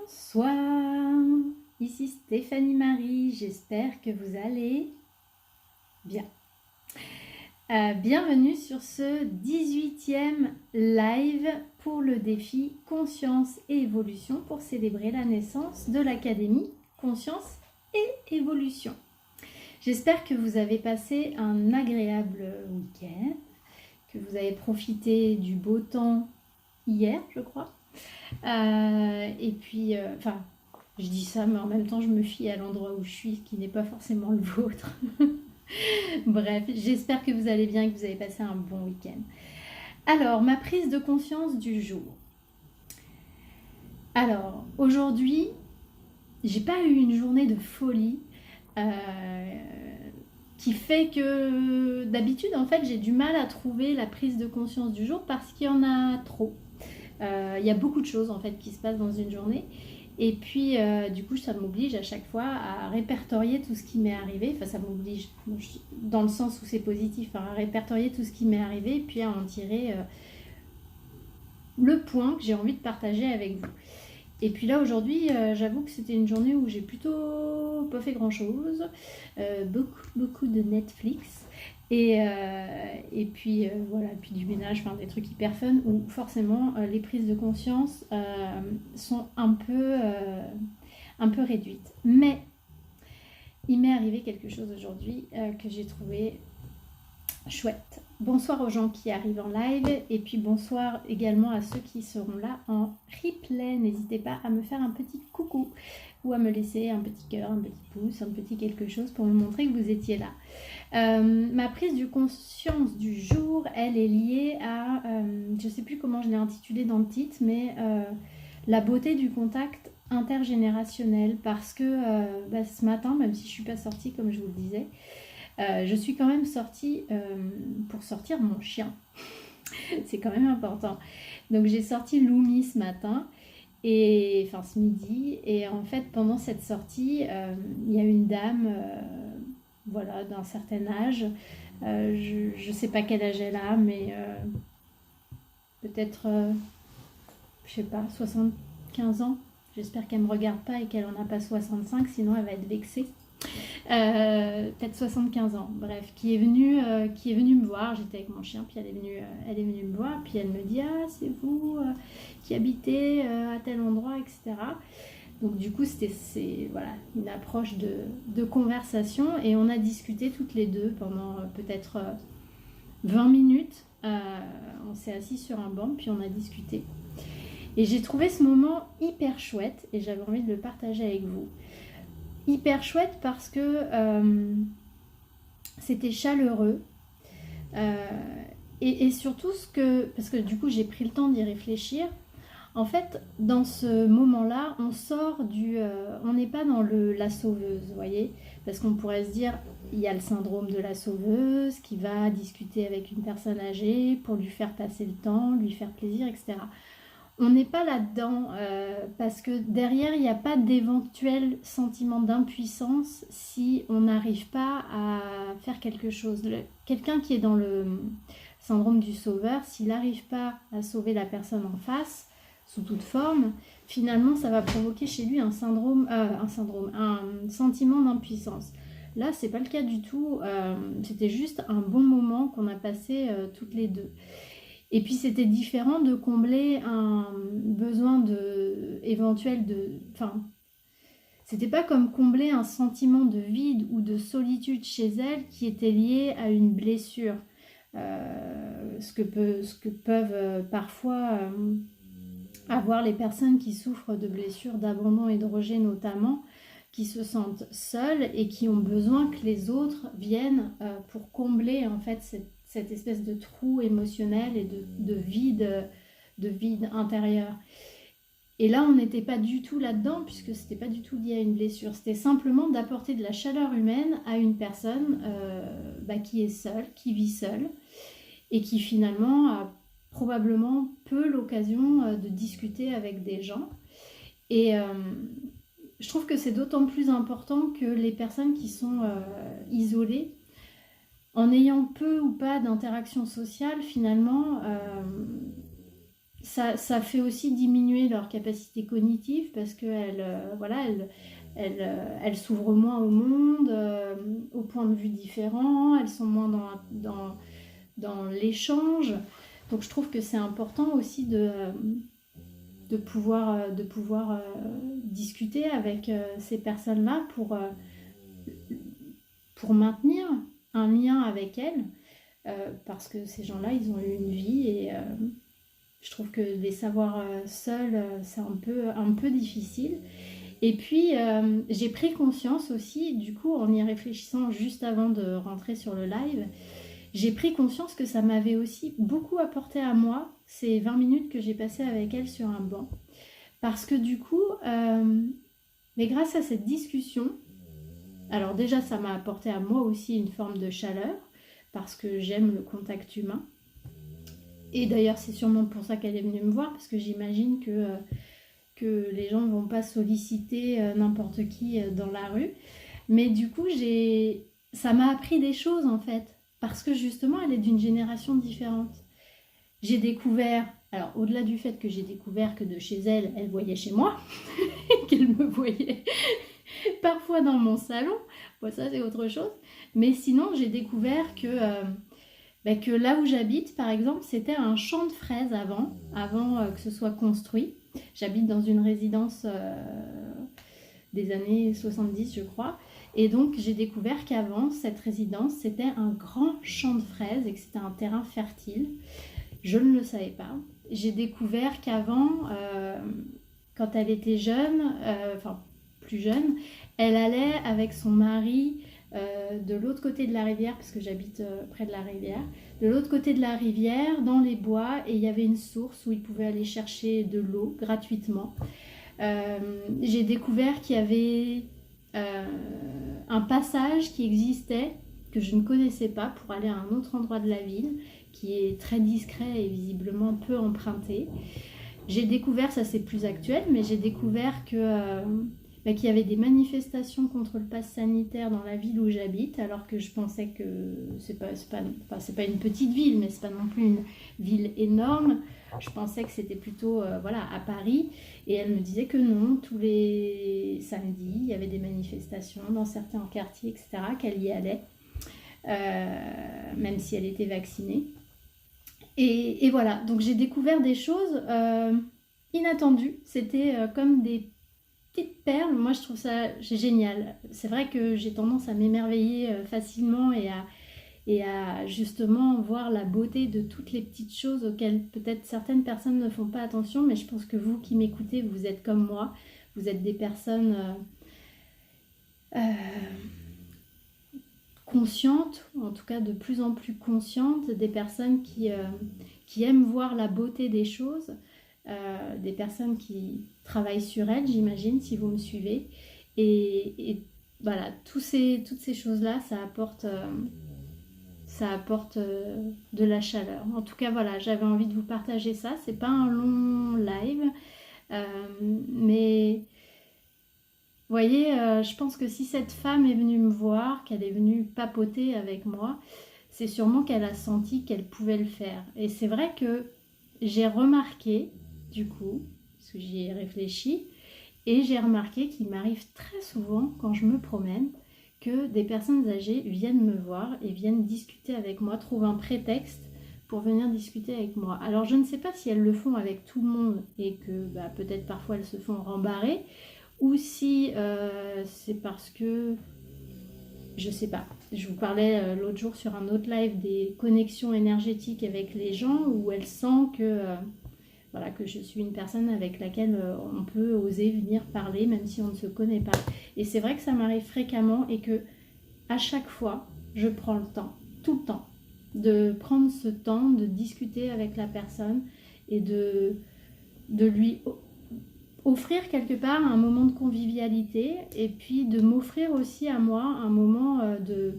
Bonsoir, ici Stéphanie Marie, j'espère que vous allez bien. Bienvenue sur ce 18e live pour le défi Conscience et Évolution pour célébrer la naissance de l'Académie Conscience et Évolution. J'espère que vous avez passé un agréable week-end, que vous avez profité du beau temps hier, je crois. Et puis, je dis ça, mais en même temps, je me fie à l'endroit où je suis, qui n'est pas forcément le vôtre. Bref, j'espère que vous allez bien et que vous avez passé un bon week-end. Alors, ma prise de conscience du jour. Alors, aujourd'hui, j'ai pas eu une journée de folie qui fait que d'habitude, en fait, j'ai du mal à trouver la prise de conscience du jour parce qu'il y en a trop. Il y a beaucoup de choses en fait qui se passent dans une journée et puis du coup ça m'oblige à chaque fois à répertorier tout ce qui m'est arrivé, enfin ça m'oblige dans le sens où c'est positif, à répertorier tout ce qui m'est arrivé et puis à en tirer le point que j'ai envie de partager avec vous. Et puis là aujourd'hui j'avoue que c'était une journée où j'ai plutôt pas fait grand chose, beaucoup de Netflix. Et puis voilà, puis du ménage, enfin des trucs hyper fun où forcément les prises de conscience sont un peu réduites. Mais il m'est arrivé quelque chose aujourd'hui que j'ai trouvé chouette. Bonsoir aux gens qui arrivent en live et puis bonsoir également à ceux qui seront là en replay. N'hésitez pas à me faire un petit coucou ou à me laisser un petit cœur, un petit pouce, un petit quelque chose pour me montrer que vous étiez là. Ma prise de conscience du jour, elle est liée à, je ne sais plus comment je l'ai intitulé dans le titre, mais la beauté du contact intergénérationnel, parce que ce matin, même si je ne suis pas sortie comme je vous le disais, je suis quand même sortie pour sortir mon chien. C'est quand même important. Donc j'ai sorti Lumi ce matin, ce midi, et en fait pendant cette sortie, il y a une dame voilà, d'un certain âge. Je ne sais pas quel âge elle a, mais peut-être, je sais pas, 75 ans. J'espère qu'elle ne me regarde pas et qu'elle n'en a pas 65, sinon elle va être vexée. Peut-être 75 ans, bref, qui est venue me voir. J'étais avec mon chien, puis elle est venue me voir, puis elle me dit « Ah, c'est vous qui habitez à tel endroit, etc. » Donc du coup, c'est voilà, une approche de conversation et on a discuté toutes les deux pendant peut-être 20 minutes. On s'est assis sur un banc, puis on a discuté. Et j'ai trouvé ce moment hyper chouette et j'avais envie de le partager avec vous. Hyper chouette parce que c'était chaleureux et surtout parce que du coup j'ai pris le temps d'y réfléchir. En fait, dans ce moment-là, on sort on n'est pas dans la sauveuse, vous voyez, parce qu'on pourrait se dire, il y a le syndrome de la sauveuse qui va discuter avec une personne âgée pour lui faire passer le temps, lui faire plaisir, etc. On n'est pas là-dedans parce que derrière, il n'y a pas d'éventuel sentiment d'impuissance si on n'arrive pas à faire quelque chose. Quelqu'un qui est dans le syndrome du sauveur, s'il n'arrive pas à sauver la personne en face, sous toute forme, finalement, ça va provoquer chez lui un sentiment d'impuissance. Là, c'est pas le cas du tout. C'était juste un bon moment qu'on a passé toutes les deux. Et puis c'était différent de combler un besoin c'était pas comme combler un sentiment de vide ou de solitude chez elle qui était lié à une blessure. Ce que peuvent parfois avoir les personnes qui souffrent de blessures d'abandon et de rejet notamment, qui se sentent seules et qui ont besoin que les autres viennent pour combler en fait cette espèce de trou émotionnel et de vide intérieur. Et là, on n'était pas du tout là-dedans puisque c'était pas du tout lié à une blessure. C'était simplement d'apporter de la chaleur humaine à une personne qui est seule, qui vit seule et qui finalement a probablement peu l'occasion de discuter avec des gens. Et je trouve que c'est d'autant plus important que les personnes qui sont isolées, en ayant peu ou pas d'interaction sociale, finalement, ça fait aussi diminuer leur capacité cognitive parce qu'elles elles s'ouvrent moins au monde, aux points de vue différents, elles sont moins dans l'échange. Donc je trouve que c'est important aussi de pouvoir discuter avec ces personnes-là pour maintenir un lien avec elles, parce que ces gens-là, ils ont eu une vie et je trouve que les savoir seuls, c'est un peu difficile. Et puis, j'ai pris conscience aussi, du coup, en y réfléchissant juste avant de rentrer sur le live, j'ai pris conscience que ça m'avait aussi beaucoup apporté à moi, ces 20 minutes que j'ai passées avec elle sur un banc. Parce que du coup, mais grâce à cette discussion, alors déjà, ça m'a apporté à moi aussi une forme de chaleur, parce que j'aime le contact humain. Et d'ailleurs, c'est sûrement pour ça qu'elle est venue me voir, parce que j'imagine que les gens ne vont pas solliciter n'importe qui dans la rue. Mais du coup, ça m'a appris des choses en fait, parce que justement, elle est d'une génération différente. J'ai découvert, alors au-delà du fait que j'ai découvert que de chez elle, elle voyait chez moi, qu'elle me voyait parfois dans mon salon, bon, ça c'est autre chose. Mais sinon, j'ai découvert que là où j'habite, par exemple, c'était un champ de fraises avant que ce soit construit. J'habite dans une résidence des années 70, je crois. Et donc, j'ai découvert qu'avant, cette résidence, c'était un grand champ de fraises et que c'était un terrain fertile. Je ne le savais pas. J'ai découvert qu'avant, quand elle était jeune, enfin plus jeune, elle allait avec son mari de l'autre côté de la rivière, parce que j'habite près de la rivière, de l'autre côté de la rivière, dans les bois, et il y avait une source où ils pouvaient aller chercher de l'eau gratuitement. J'ai découvert qu'il y avait un passage qui existait, que je ne connaissais pas, pour aller à un autre endroit de la ville, qui est très discret et visiblement peu emprunté. J'ai découvert, ça c'est plus actuel, mais j'ai découvert qu'il y avait des manifestations contre le pass sanitaire dans la ville où j'habite, alors que je pensais que c'est pas une petite ville, mais c'est pas non plus une ville énorme. Je pensais que c'était plutôt à Paris, et elle me disait que non, tous les samedis, il y avait des manifestations dans certains quartiers, etc., qu'elle y allait, même si elle était vaccinée. Et voilà, donc j'ai découvert des choses inattendues. C'était comme des petites perles. Moi, je trouve ça génial. C'est vrai que j'ai tendance à m'émerveiller facilement et à justement voir la beauté de toutes les petites choses auxquelles peut-être certaines personnes ne font pas attention, mais je pense que vous qui m'écoutez, vous êtes comme moi. Vous êtes des personnes conscientes, en tout cas de plus en plus conscientes, des personnes qui aiment voir la beauté des choses, des personnes qui travaillent sur elles, j'imagine, si vous me suivez. Et voilà, toutes ces choses-là, ça apporte de la chaleur. En tout cas, voilà, j'avais envie de vous partager ça. C'est pas un long live, mais vous voyez, je pense que si cette femme est venue me voir, qu'elle est venue papoter avec moi, c'est sûrement qu'elle a senti qu'elle pouvait le faire. Et c'est vrai que j'ai remarqué, du coup, parce que j'y ai réfléchi, et j'ai remarqué qu'il m'arrive très souvent, quand je me promène, que des personnes âgées viennent me voir et viennent discuter avec moi, trouvent un prétexte pour venir discuter avec moi. Alors je ne sais pas si elles le font avec tout le monde et que peut-être parfois elles se font rembarrer, ou si c'est parce que, je sais pas. Je vous parlais l'autre jour sur un autre live des connexions énergétiques avec les gens, où elles sentent que je suis une personne avec laquelle on peut oser venir parler même si on ne se connaît pas. Et c'est vrai que ça m'arrive fréquemment et que à chaque fois, je prends le temps, tout le temps, de prendre ce temps de discuter avec la personne et de lui offrir quelque part un moment de convivialité, et puis de m'offrir aussi à moi un moment de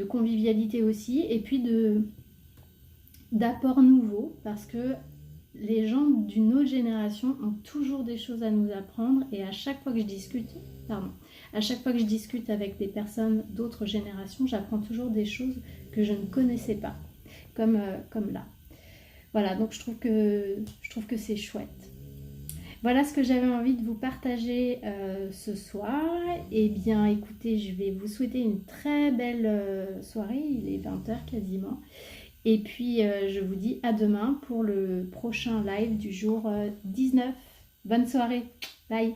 convivialité aussi, et puis d'apport nouveau, parce que les gens d'une autre génération ont toujours des choses à nous apprendre, et à chaque fois que je discute avec des personnes d'autres générations, j'apprends toujours des choses que je ne connaissais pas, comme là. Voilà, donc je trouve que c'est chouette. Voilà ce que j'avais envie de vous partager ce soir. Eh bien, écoutez, je vais vous souhaiter une très belle soirée. Il est 20 h quasiment. Et puis, je vous dis à demain pour le prochain live du jour 19. Bonne soirée. Bye.